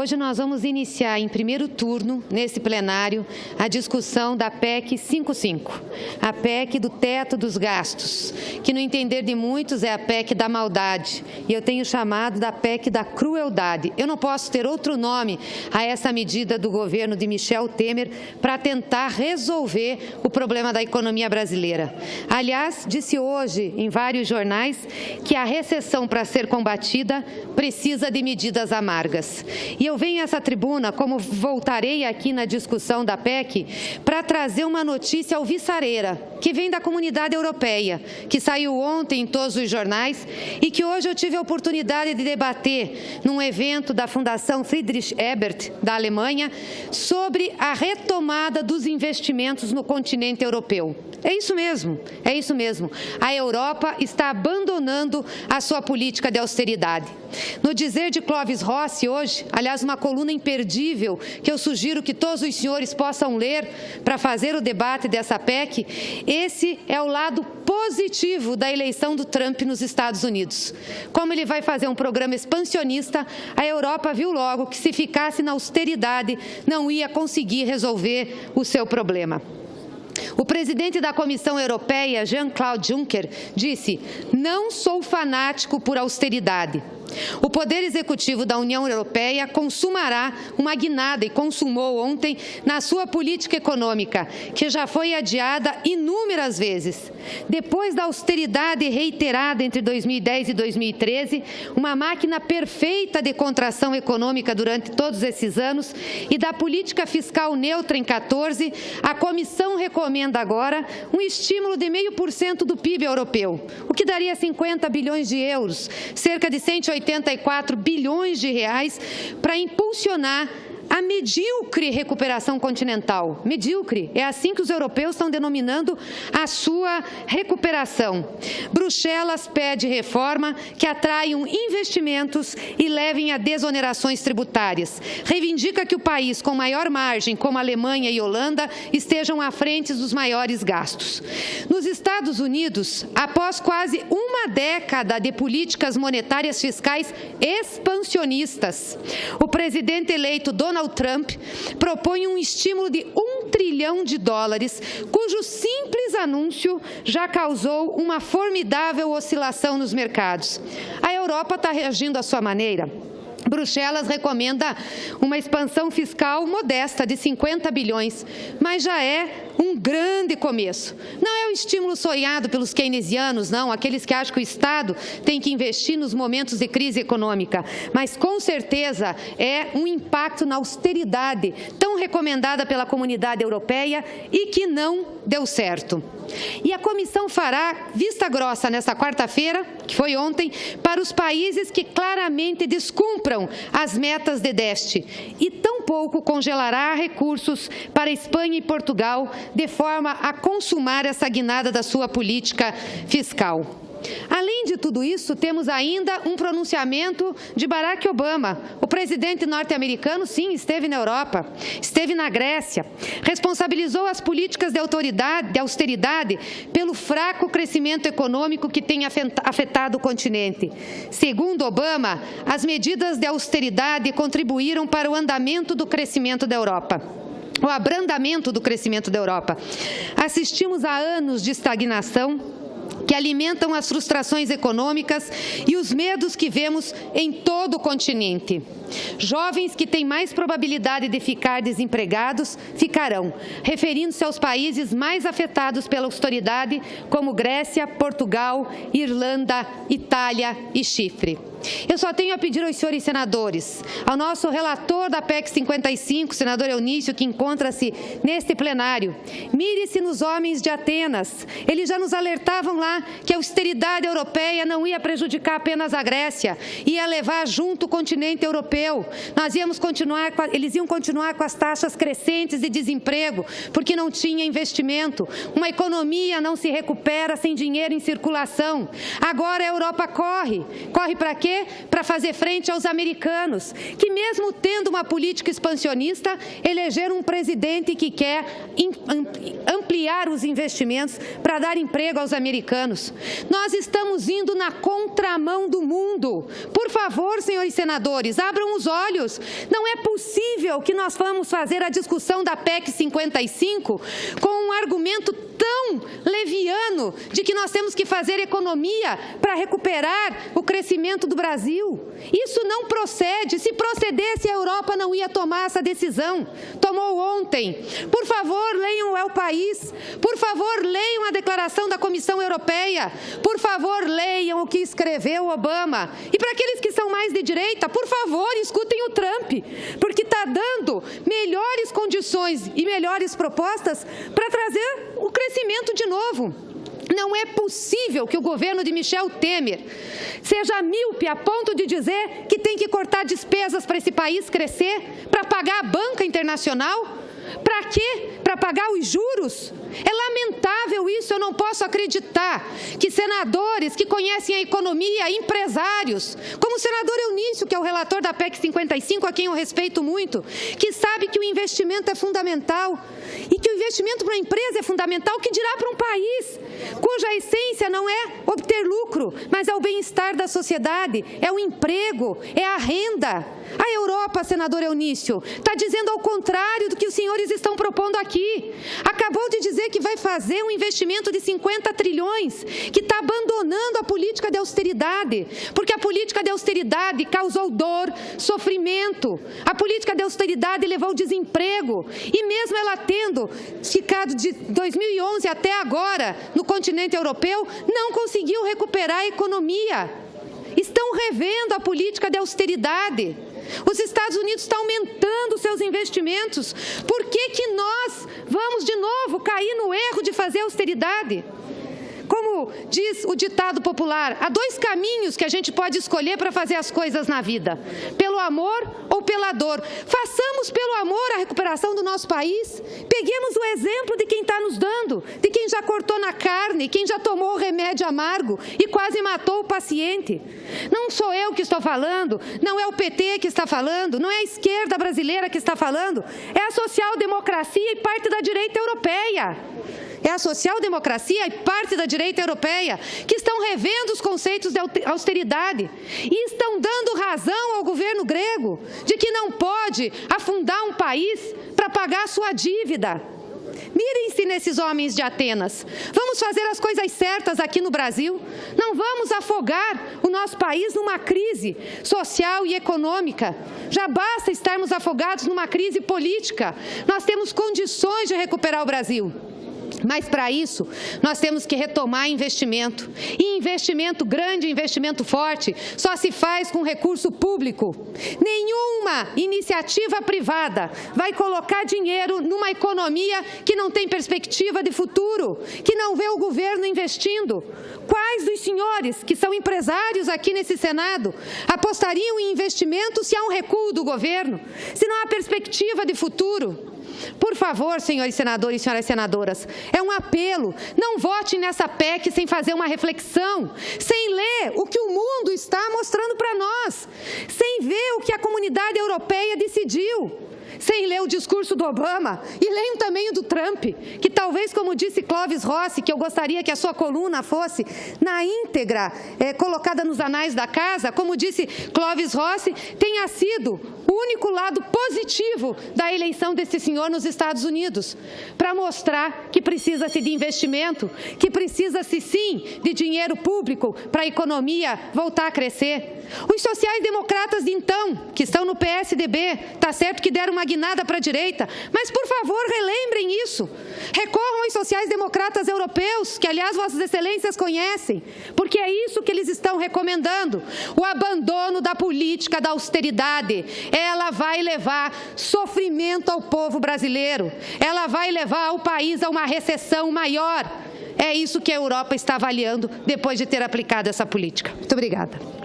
Hoje nós vamos iniciar em primeiro turno, nesse plenário, a discussão da PEC 55, a PEC do teto dos gastos, que no entender de muitos é a PEC da maldade, e eu tenho chamado da PEC da crueldade. Eu não posso ter outro nome a essa medida do governo de Michel Temer para tentar resolver o problema da economia brasileira. Aliás, disse hoje em vários jornais que a recessão, para ser combatida, precisa de medidas amargas. E eu venho a essa tribuna, como voltarei aqui na discussão da PEC, para trazer uma notícia alvissareira, que vem da comunidade europeia, que saiu ontem em todos os jornais e que hoje eu tive a oportunidade de debater num evento da Fundação Friedrich Ebert, da Alemanha, sobre a retomada dos investimentos no continente europeu. É isso mesmo, é isso mesmo. A Europa está abandonando a sua política de austeridade. No dizer de Clóvis Rossi hoje, aliás, uma coluna imperdível que eu sugiro que todos os senhores possam ler para fazer o debate dessa PEC, esse é o lado positivo da eleição do Trump nos Estados Unidos. Como ele vai fazer um programa expansionista, a Europa viu logo que se ficasse na austeridade não ia conseguir resolver o seu problema. O presidente da Comissão Europeia, Jean-Claude Juncker, disse: "Não sou fanático por austeridade. O Poder Executivo da União Europeia consumará uma guinada, e consumou ontem, na sua política econômica, que já foi adiada inúmeras vezes. Depois da austeridade reiterada entre 2010 e 2013, uma máquina perfeita de contração econômica durante todos esses anos e da política fiscal neutra em 14, a Comissão recomenda agora um estímulo de 0,5% do PIB europeu, o que daria 50 bilhões de euros, cerca de 184 bilhões de reais, para impulsionar a medíocre recuperação continental. Medíocre, é assim que os europeus estão denominando a sua recuperação. Bruxelas pede reforma que atraiam investimentos e levem a desonerações tributárias. Reivindica que o país com maior margem, como a Alemanha e Holanda, estejam à frente dos maiores gastos. Nos Estados Unidos, após quase uma década de políticas monetárias fiscais expansionistas, o presidente eleito Donald Trump propõe um estímulo de $1 trilhão, cujo simples anúncio já causou uma formidável oscilação nos mercados. A Europa está reagindo à sua maneira. Bruxelas recomenda uma expansão fiscal modesta de 50 bilhões, mas já é um grande começo. Não é o estímulo sonhado pelos keynesianos, não, aqueles que acham que o Estado tem que investir nos momentos de crise econômica, mas com certeza é um impacto na austeridade tão recomendada pela comunidade europeia e que não deu certo. E a comissão fará vista grossa nesta quarta-feira, que foi ontem, para os países que claramente descumpram as metas de déficit e tampouco congelará recursos para Espanha e Portugal, de forma a consumar essa guinada da sua política fiscal. Além de tudo isso, temos ainda um pronunciamento de Barack Obama. O presidente norte-americano, sim, esteve na Europa, esteve na Grécia, responsabilizou as políticas de austeridade pelo fraco crescimento econômico que tem afetado o continente. Segundo Obama, as medidas de austeridade contribuíram para o andamento do crescimento da Europa. O abrandamento do crescimento da Europa. Assistimos a anos de estagnação que alimentam as frustrações econômicas e os medos que vemos em todo o continente. Jovens que têm mais probabilidade de ficar desempregados ficarão, referindo-se aos países mais afetados pela austeridade, como Grécia, Portugal, Irlanda, Itália e Chipre. Eu só tenho a pedir aos senhores senadores, ao nosso relator da PEC 55, senador Eunício, que encontra-se neste plenário, mire-se nos homens de Atenas. Eles já nos alertavam lá que a austeridade europeia não ia prejudicar apenas a Grécia, ia levar junto o continente europeu. Eles iam continuar com as taxas crescentes de desemprego, porque não tinha investimento. Uma economia não se recupera sem dinheiro em circulação. Agora a Europa corre para quê? Para fazer frente aos americanos, que mesmo tendo uma política expansionista, elegeram um presidente que quer ampliar os investimentos para dar emprego aos americanos. anos. Nós estamos indo na contramão do mundo. Por favor, senhores senadores, abram os olhos. Não é possível que nós vamos fazer a discussão da PEC 55 com um argumento tão leviano de que nós temos que fazer economia para recuperar o crescimento do Brasil. Isso não procede. Se procedesse, a Europa não ia tomar essa decisão. Tomou ontem. Por favor, leiam o País. Por favor, leiam a declaração da Comissão Europeia. Por favor, leiam o que escreveu Obama. E para aqueles que são mais de direita, por favor, escutem o Trump, porque está dando melhores condições e melhores propostas para trazer o crescimento de novo. Não é possível que o governo de Michel Temer seja míope a ponto de dizer que tem que cortar despesas para esse país crescer, para pagar a banca internacional. Para quê? Para pagar os juros? É lamentável isso, eu não posso acreditar que senadores que conhecem a economia, empresários, como o senador Eunício, que é o relator da PEC 55, a quem eu respeito muito, que sabe que o investimento é fundamental e que o investimento para a empresa é fundamental, que dirá para um país cuja essência não é obter lucro, mas é o bem-estar da sociedade, é o emprego, é a renda. A Europa, senador Eunício, está dizendo ao contrário do que os senhores estão propondo aqui. Acabou de dizer que vai fazer um investimento de 50 trilhões, que está abandonando a política de austeridade, porque a política de austeridade causou dor, sofrimento. A política de austeridade levou ao desemprego. E mesmo ela tendo ficado de 2011 até agora no continente europeu, não conseguiu recuperar a economia. Estão revendo a política de austeridade. Os Estados Unidos estão aumentando seus investimentos. Por que nós vamos de novo cair no erro de fazer austeridade? Como diz o ditado popular, há dois caminhos que a gente pode escolher para fazer as coisas na vida: pelo amor ou pela dor. Façamos pelo amor a recuperação do nosso país. Peguemos o exemplo de quem está nos dando, de quem já cortou na carne, quem já tomou o remédio amargo e quase matou o paciente. Não sou eu que estou falando, não é o PT que está falando, não é a esquerda brasileira que está falando, é a social-democracia e parte da direita europeia. É a social-democracia e parte da direita europeia que estão revendo os conceitos de austeridade e estão dando razão ao governo grego de que não pode afundar um país para pagar a sua dívida. Mirem-se nesses homens de Atenas. Vamos fazer as coisas certas aqui no Brasil. Não vamos afogar o nosso país numa crise social e econômica. Já basta estarmos afogados numa crise política. Nós temos condições de recuperar o Brasil. Mas, para isso, nós temos que retomar investimento. E investimento grande, investimento forte, só se faz com recurso público. Nenhuma iniciativa privada vai colocar dinheiro numa economia que não tem perspectiva de futuro, que não vê o governo investindo. Quais dos senhores que são empresários aqui nesse Senado apostariam em investimento se há um recuo do governo, se não há perspectiva de futuro? Por favor, senhores senadores e senhoras senadoras, é um apelo, não votem nessa PEC sem fazer uma reflexão, sem ler o que o mundo está mostrando para nós, sem ver o que a comunidade europeia decidiu, sem ler o discurso do Obama e leiam também o do Trump, que talvez, como disse Clovis Rossi, que eu gostaria que a sua coluna fosse na íntegra colocada nos anais da casa, como disse Clovis Rossi, tenha sido o único lado positivo da eleição desse senhor nos Estados Unidos, para mostrar que precisa-se de investimento, que precisa-se sim de dinheiro público para a economia voltar a crescer. Os sociais-democratas de então, que estão no PSDB, está certo que deram uma guinada para a direita, mas por favor relembrem isso. Recorram aos sociais-democratas europeus, que aliás vossas excelências conhecem, porque é isso que eles estão recomendando, o abandono da política da austeridade. Ela vai levar sofrimento ao povo brasileiro, ela vai levar o país a uma recessão maior. É isso que a Europa está avaliando depois de ter aplicado essa política. Muito obrigada.